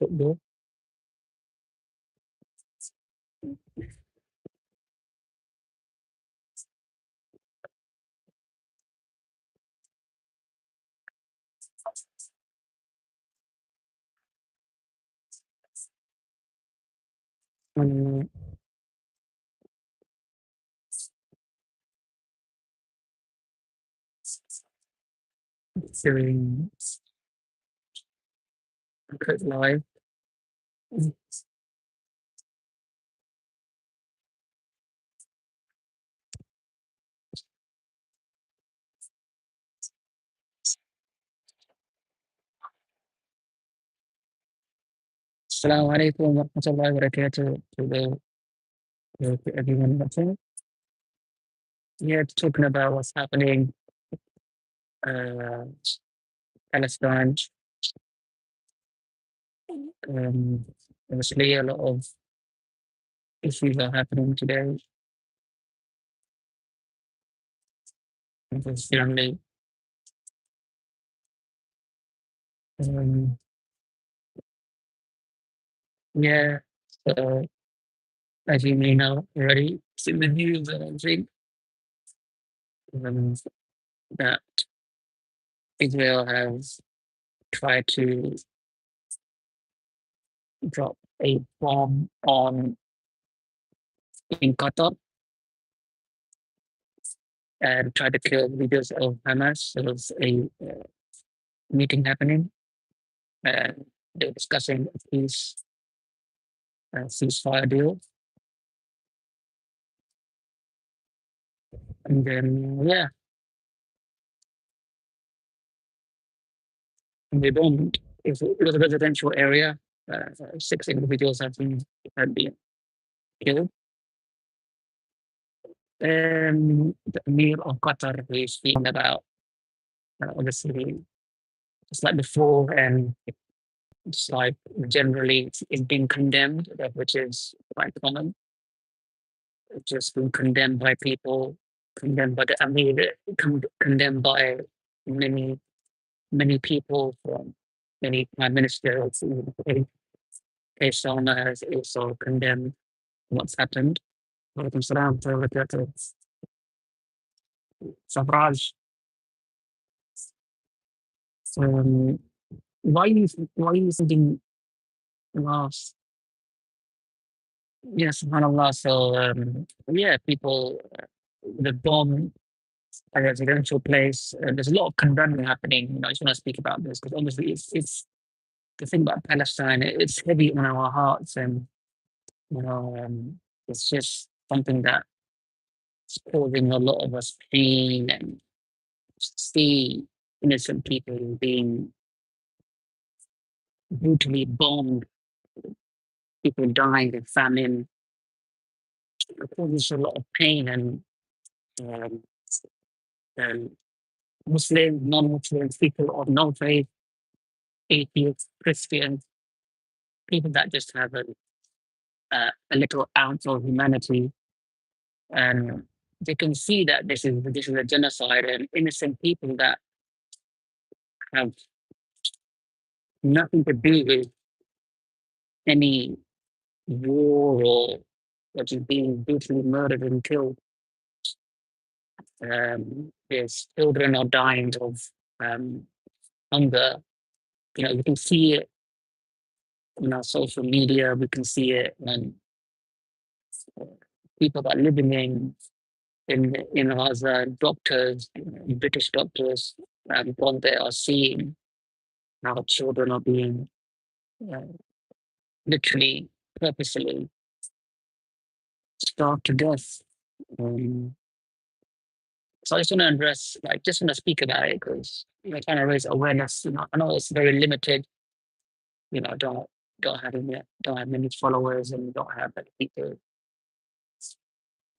football. Um, During cricket live. Assalamu alaikum wa rahmatullahi wa barakatuh to everyone watching. Yeah, talking about what's happening uh Palestine. Um, Obviously, a lot of issues are happening today. Unfortunately, um, yeah. So as you may know already, it's in the news and everything um, that Israel has tried to drop a bomb on in Qatar and try to kill leaders of Hamas. There was a meeting happening, and they were discussing a ceasefire deal. And then, yeah, they bombed. It was a residential area. 6 individuals had been killed. The Emir of Qatar is speaking about obviously just like before, and it's like generally it's been condemned, which is quite common. It's just been condemned by people, condemned by the Amir, condemned by many, many people from many prime ministers. Salma has also condemned what's happened. Walaikum salam wa barakatuh. Sabraj, um, why are you thinking last? Yes, subhanAllah. So, yeah, people, the bomb, a residential place. There's a lot of condemning happening. I just want to speak about this because obviously it's the thing about Palestine. It's heavy on our hearts, and you know, it's just something that's causing a lot of us pain and see innocent people being brutally bombed, people dying of famine. It causes a lot of pain, um, and Muslims, non-Muslims, people of no faith, atheists, Christians, people that just have a little ounce of humanity, and they can see that this is a genocide and innocent people that have nothing to do with any war or that is being brutally murdered and killed. There's children are dying of um, hunger. We can see it in our social media. We can see it when uh, people that are living in Gaza, doctors, British doctors, gone there are seeing how children are being uh, literally purposely starved to death. Um, so I just want to address, like, just want to speak about it because trying to raise awareness. I know it's very limited. Don't have many followers and don't have many people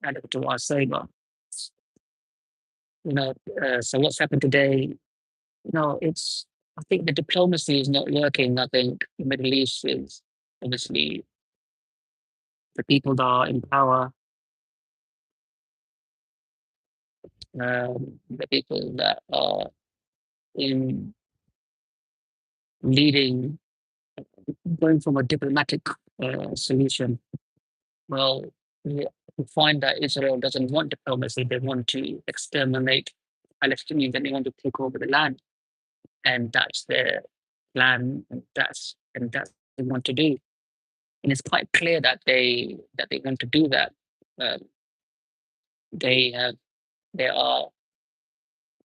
added to our say, but so what's happened today? It's I think the diplomacy is not working. I think the Middle East is obviously the people that are in power, the people that are in leading going from a diplomatic solution. Well, we find that Israel doesn't want diplomacy. They want to exterminate Palestinians and they want to take over the land. And that's their plan. And that's what they want to do. And it's quite clear that they want to do that. Um, they have they are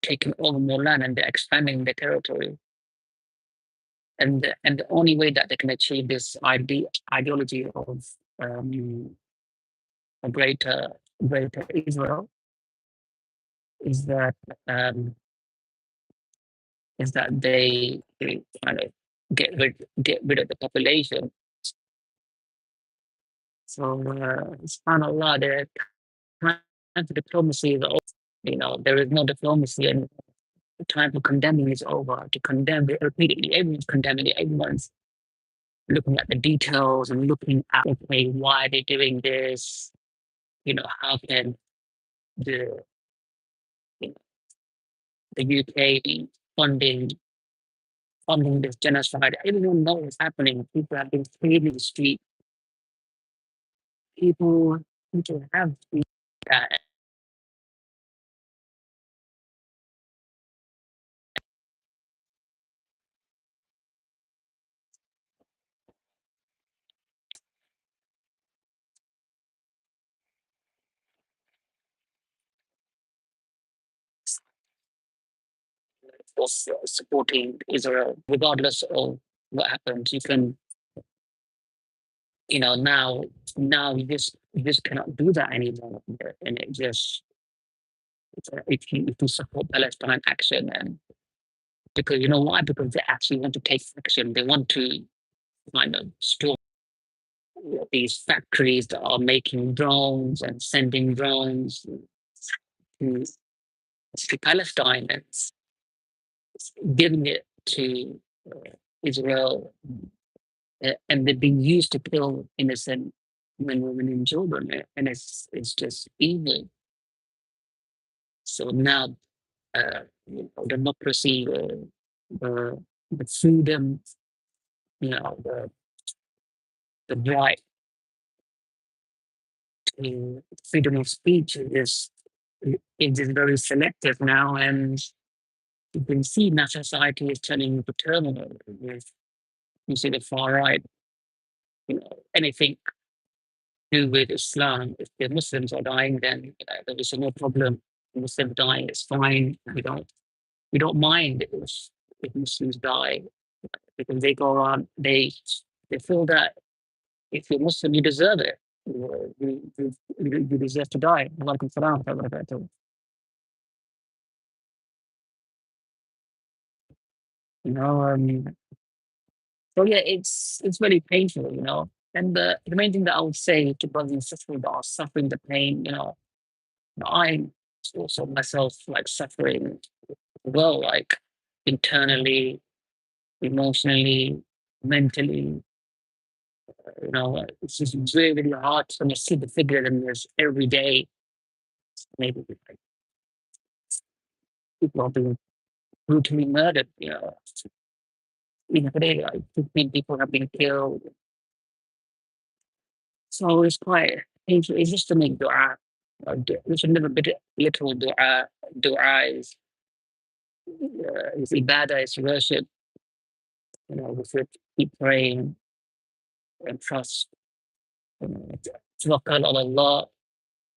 taking over more land and they're expanding their territory. And the only way that they can achieve this ideology of um, a greater Israel is that um, they kind of get rid of the population. So subhanallah, the time for diplomacy is over. There is no diplomacy and the time for condemning is over. To condemn it repeatedly, everyone's condemning it, everyone's looking at the details and looking at, okay, why they're doing this. How can the you know, the UK be funding funding this genocide? Everyone knows what's happening. People have been cleaning the street. People have that was supporting Israel, regardless of what happens. Now you just cannot do that anymore, and it just if you support Palestine action, and because you know why? Because they actually want to take action. They want to kind of stop these factories that are making drones and sending drones to, to Palestine and giving it to Israel, and they're being used to kill innocent men, women, and children, and it's just evil. So now, democracy, the the freedom, the right to freedom of speech is very selective now, and you can see now society is turning into turmoil. You see the far right, anything to do with Islam. If the Muslims are dying, then there is no problem. Muslim dying is fine. We don't mind if Muslims die because they go around. They feel that if you're Muslim, you deserve it. You deserve to die. Walaikum salam wa barakatuh. You know, so yeah, it's very painful, And the main thing that I would say to brothers and sisters that are suffering the pain, I'm also myself like suffering well, like internally, emotionally, mentally. It's just really, really hard when you see the figure in this every day. Maybe like people are being brutally murdered. Even today, like 15 people have been killed. So it's quite painful. It's just to make dua. We should never bit literal dua. Dua is ibadah, is worship. We should keep praying and trust. Tawakkal on Allah.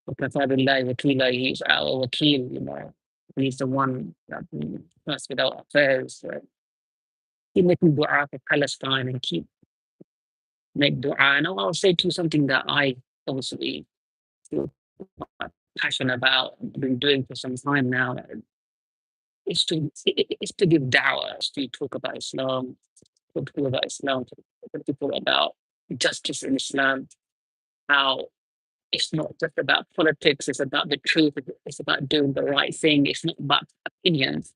وكفى بالله وكيلا. He's our wakil, He's the one that we trust with our affairs. Keep making dua for Palestine and keep make dua. And I'll say too something that I obviously feel passionate about and been doing for some time now is to give dawah, is to talk about Islam, talk to people about Islam, talk to people about justice in Islam, how it's not just about politics, it's about the truth, it's about doing the right thing, it's not about opinions.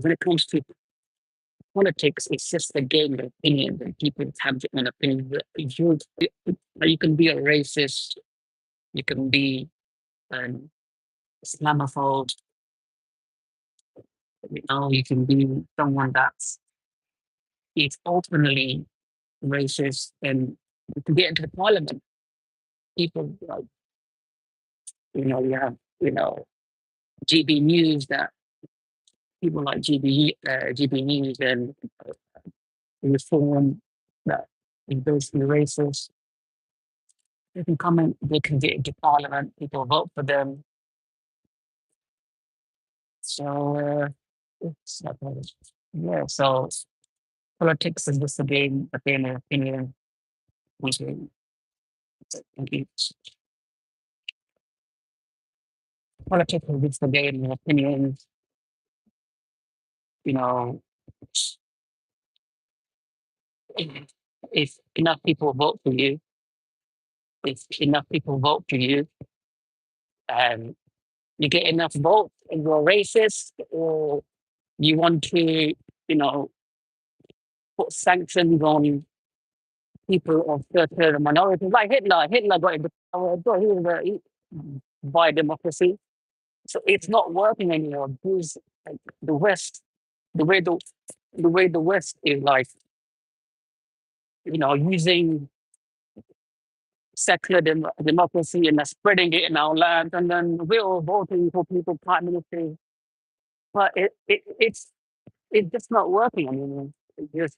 When it comes to politics, it's just a game of opinions and people have different opinions. You can be a racist, you can be an Islamophobe, you can be someone that's is openly races, and to get into the parliament, people like, you have, GB News, that people like GB News and Reform, that is basically racist. They can come in, they can get into parliament, people vote for them. So, it's not really- yeah, so politics is just a game of opinion. Which is- it's- Politics is just a game of opinions. You know, if, if enough people vote for you, if enough people vote for you, and you get enough votes and you're racist, or you want to, know, put sanctions on people of certain minorities, like Hitler. Hitler got into power, but he was by democracy. So it's not working anymore. Because like the West, the way the West is like, using secular democracy and spreading it in our land, and then we're all voting for people prime ministers. But it's just not working anymore. It's just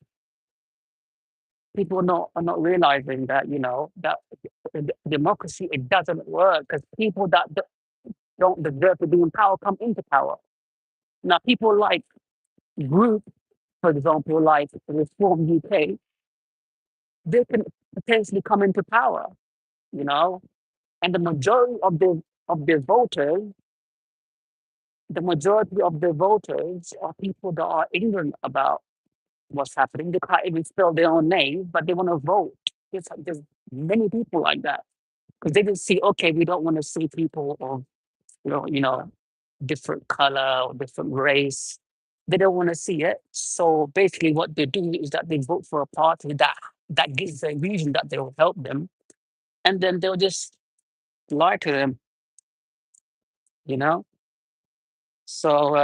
people are not realizing that, that democracy, it doesn't work, because people that don't deserve to be in power come into power. Now people like group, for example, like Reform UK, they can potentially come into power, you know, and the majority of the voters are people that are ignorant about what's happening. They can't even spell their own name, but they want to vote. There's many people like that, because they just see, okay, we don't want to see people of, different color or different race. They don't want to see it. So basically, what they do is that they vote for a party that gives a reason that they will help them, and then they'll just lie to them. You know. So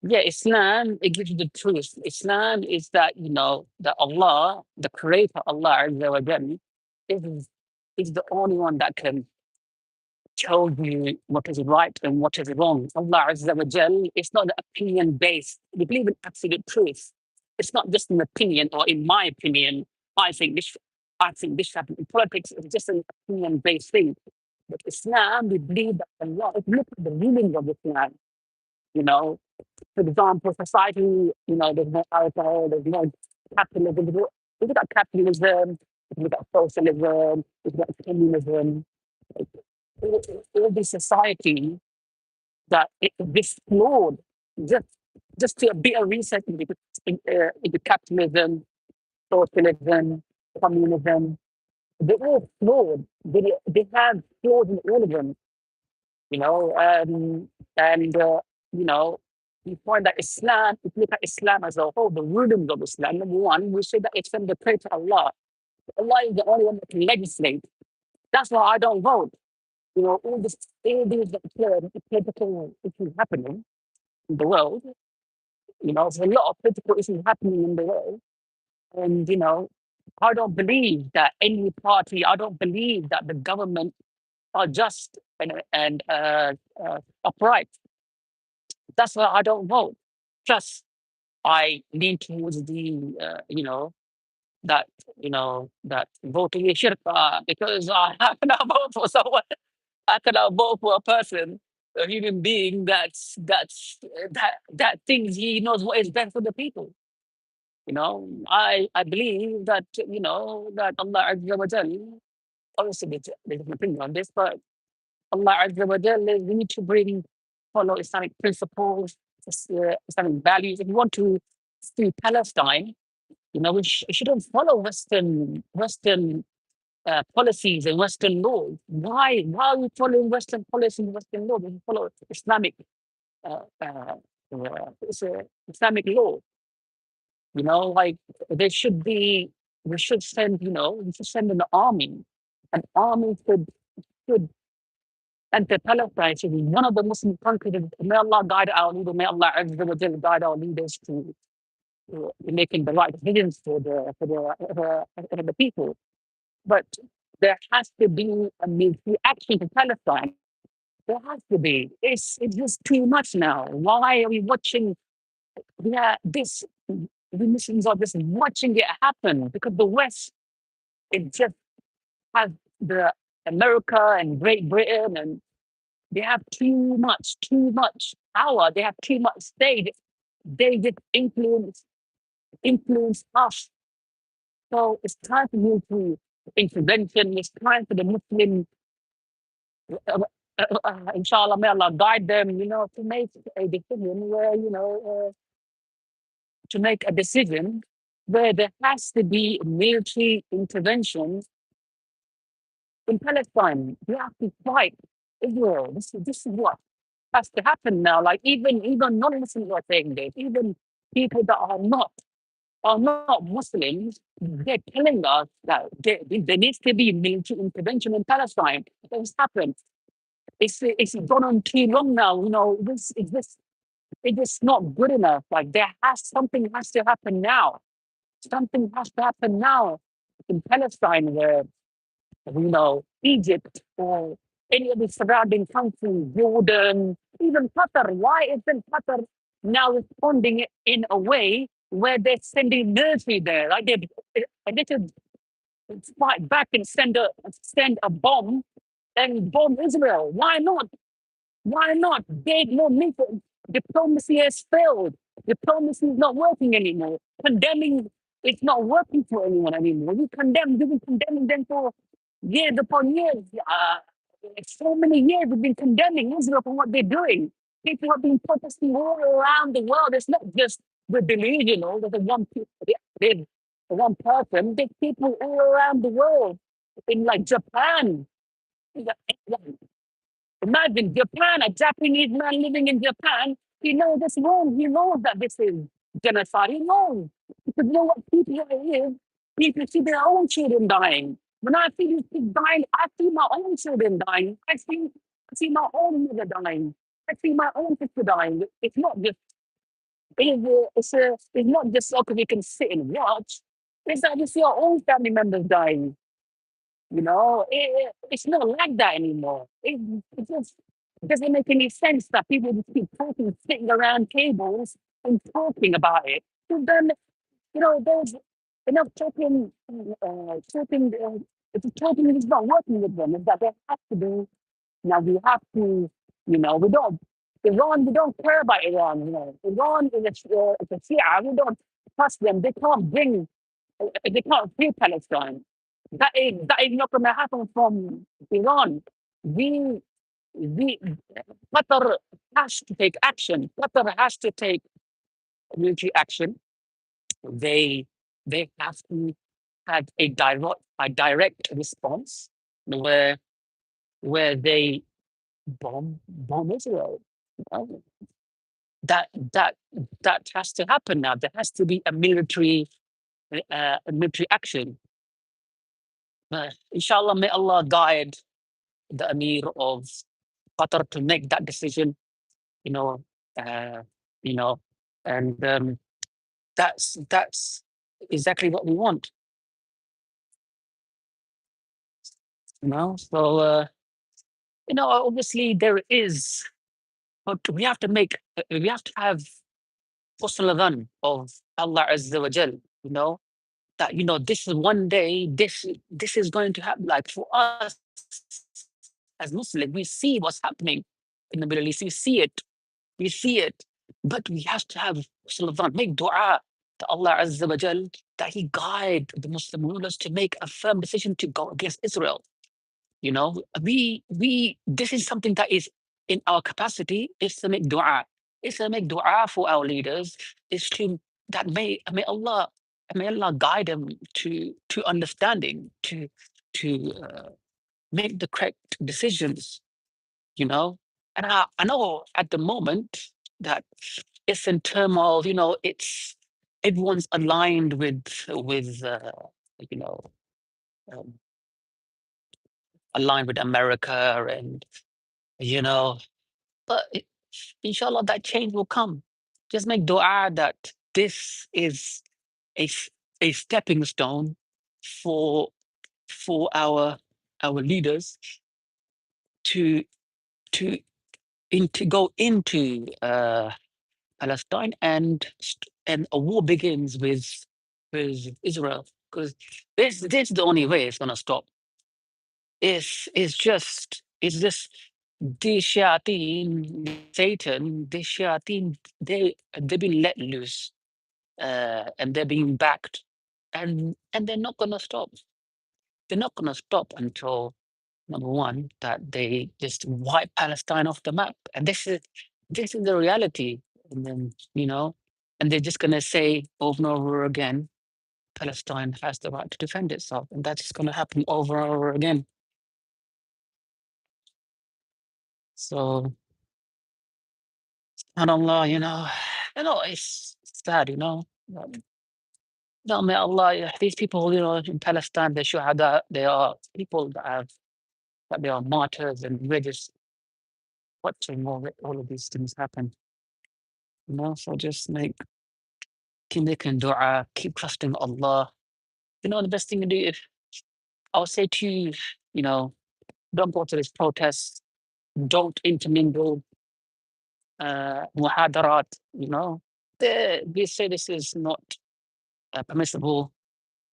yeah, Islam, it gives you the truth. Islam is that, that Allah, the Creator, Allah Azza wa Jal, is is the only one that can tell you what is right and what is wrong. Allah Azza wa Jal is not opinion based. We believe in absolute truth. It's not just an opinion, or in my opinion, I think this I think this happened. In politics, it's just an opinion based thing. But Islam, we believe that Allah, if you look at the meaning of Islam, you know, for example, society, there's no alcohol, there's no capitalism. If you got capitalism, if you got socialism, if you got communism, like, all this society that it is flawed. Just, just to a bit of research into capitalism, socialism, communism, they're all flawed. They have flaws in all of them, you know, and you know, you find that Islam, if you look at Islam as a whole, the rulings of Islam, number one, we say that it's from the prayer to Allah. Allah is the only one that can legislate. That's why I don't vote. All these political issues happening in the world, there's a lot of political issues happening in the world. And, I don't believe that any party, I don't believe that the government are just and upright. That's why I don't vote. Plus, I lean towards that, that voting is shirk, because I cannot vote for someone. I cannot vote for a person, a human being that thinks he knows what is best for the people. I believe that, that Allah Azza wa Jal, obviously there's an opinion on this, but Allah Azza wa Jal, we need to follow Islamic principles, Islamic values. If you want to free Palestine, we shouldn't follow Western policies and Western laws. Why are we following Western policies and Western laws? We follow uh, uh, Islamic law. Like there should be, we should send an army. An army should enter Palestine. Should be one of the Muslim countries. May Allah guide our leader. May Allah Azza wa Jalla guide our leaders to making the right decisions for the people. But there has to be a military action to Palestine. There has to be. It's just too much now. Why are we watching? Yeah, this the Muslims are just watching it happen because the West it just has the America and Great Britain and they have too much power. They have too much state. They just influence us. So it's time for military intervention. It's time for the Muslim, inshallah, may Allah guide them, to make a decision where, to make a decision where there has to be military intervention in Palestine. We have to fight Israel. This is what has to happen now. Like even non-Muslims are saying this. Even people that are not Muslims, they're telling us that there needs to be military intervention in Palestine. It has happened. It's gone on too long now. It's just not good enough. Like something has to happen now. Something has to happen now in Palestine where Egypt or any of the surrounding countries, Jordan, even Qatar. Why isn't Qatar now responding in a way where they're sending military there? Like they should fight back and send a bomb and bomb Israel. Why not? Why not? They no need for diplomacy has failed. Diplomacy is not working anymore. Condemning it's not working for anyone anymore. You've been condemning them for years upon years. So many years we've been condemning Israel for what they're doing. People have been protesting all around the world. It's not just the delusional, there's there's one person, there's people all around the world. In like Japan, imagine Japan, a Japanese man living in Japan. He knows this wrong. He knows that this is genocide. He knows. Because you know what people is? People see their own children dying. When I see these kids dying, I see my own children dying. I see my own mother dying. I see my own sister dying. It's not just so we can sit and watch. It's that we see our own family members dying. It's not like that anymore. It doesn't make any sense that people just keep talking, sitting around tables and talking about it. But then, there's enough if the talking is not working with them, is that there has to be, now we have to, we don't care about Iran, Iran is a Shia, we don't trust them. They can't free Palestine. That is not going to happen from Iran. We, we, Qatar has to take action. Qatar has to take military action. They they have to have a direct response where they bomb Israel. You know? That that that has to happen now. There has to be a military action. Inshallah, may Allah guide the Emir of Qatar to make that decision. You know, uh, you know, and that's exactly what we want. So obviously there is, but we have to have husn al of Allah Azza wa Jal. That this is one day this is going to happen. Like for us as Muslims, we see what's happening in the Middle East. We see it, but we have to have husn make dua to Allah Azza wa Jal that He guide the Muslim rulers to make a firm decision to go against Israel. We this is something that is in our capacity is to make dua. Is to make dua for our leaders. Is to that may Allah guide them to understanding to make the correct decisions. And I know at the moment that it's in turmoil. It's everyone's aligned with you know um, aligned with America and you know, but inshallah that change will come. Just make dua that this is a s- a stepping stone for our leaders to to to go into Palestine, and a war begins with Israel, because this is the only way it's gonna stop. It's just these shayateen, Satan, these shayateen, they've been let loose, and they're being backed, and they're not gonna stop. They're not gonna stop until, number one, that they just wipe Palestine off the map, and this is the reality. And then, and they're just gonna say over and over again, Palestine has the right to defend itself, and that's gonna happen over and over again. So, subhanallah, it's sad, no, may Allah, these people, in Palestine, they're shuhada, they are people that they are martyrs, and we're just watching all of these things happen. So just keep making dua, keep trusting Allah. The best thing to do, if I'll say to you, you know, don't go to these protests, don't intermingle, muhadarat, they say this is not permissible.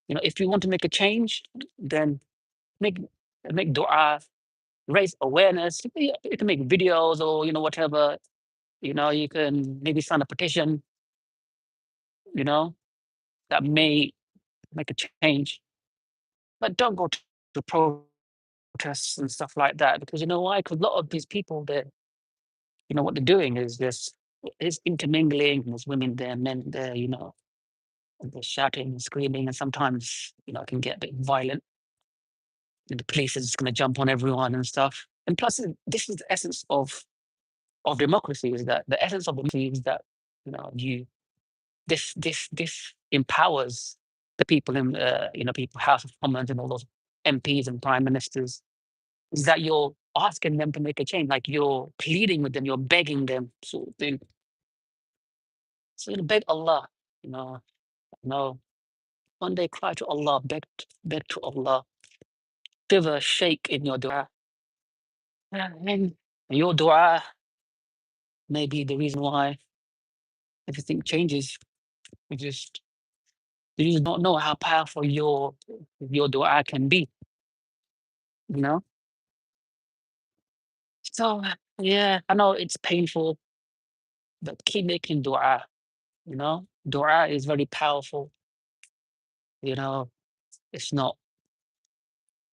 If you want to make a change, then make make dua, raise awareness. You can make videos, or whatever. You can maybe sign a petition. You know that may make a change, but don't go to protests and stuff like that, because you know why? Because a lot of these people, what they're doing is just is intermingling. There's women there, men there, and they're shouting and screaming, and sometimes it can get a bit violent. And the police is just going to jump on everyone and stuff. And plus, this is the essence of democracy. Is that the essence of democracy is that you this empowers the people in people, House of Commons, and all those MPs and prime ministers, is that you're asking them to make a change, like you're pleading with them, you're begging them, sort of thing. So beg Allah, you know, no. One day cry to Allah, beg to Allah, give a shake in your dua. And your dua may be the reason why everything changes. You just you just don't know how powerful your dua can be, you know? So yeah, I know it's painful, but keep making dua, Dua is very powerful, you know. It's not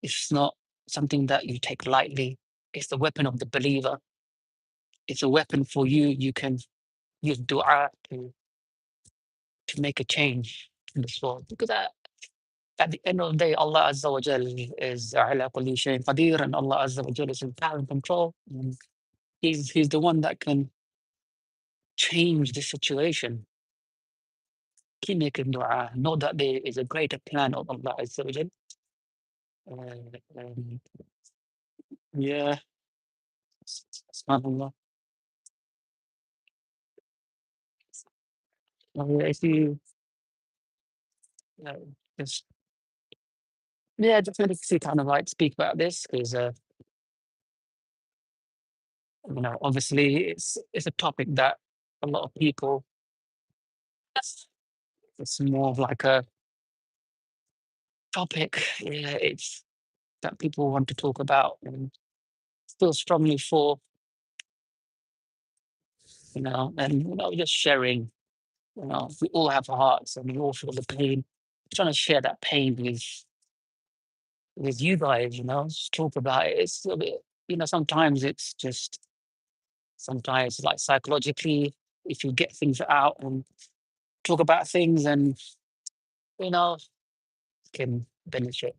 it's not something that you take lightly. It's the weapon of the believer. It's a weapon for you. You can use dua to make a change in this world. Because at the end of the day, Allah Azza wa Jal is ala kulli shayin qadir, and Allah Azza wa Jal is in power and control. And he's the one that can change the situation. Keep making dua. Know that there is a greater plan of Allah Azza wa Jal. Um, yeah, subhanallah. If you uh, just yeah, just wanted to kind of like speak about this, because obviously it's a topic that a lot of people, it's more of like a topic, yeah, it's that people want to talk about and feel strongly for, and just sharing. We all have hearts, and we all feel the pain. Trying to share that pain with you guys, just talk about it. It's a bit, sometimes it's just, sometimes like psychologically, if you get things out and talk about things, and you know can benefit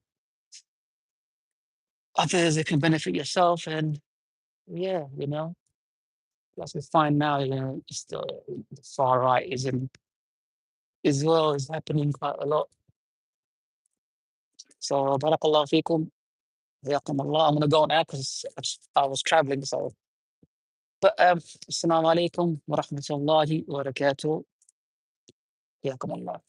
others, it can benefit yourself, and yeah, plus we find now, just the far right is in Israel is happening quite a lot. So barakallah fikum, Allah. I'm gonna go now because I was traveling. So, but assalamu alaikum wa rahmatullahi wa barakatuh. حياكم الله.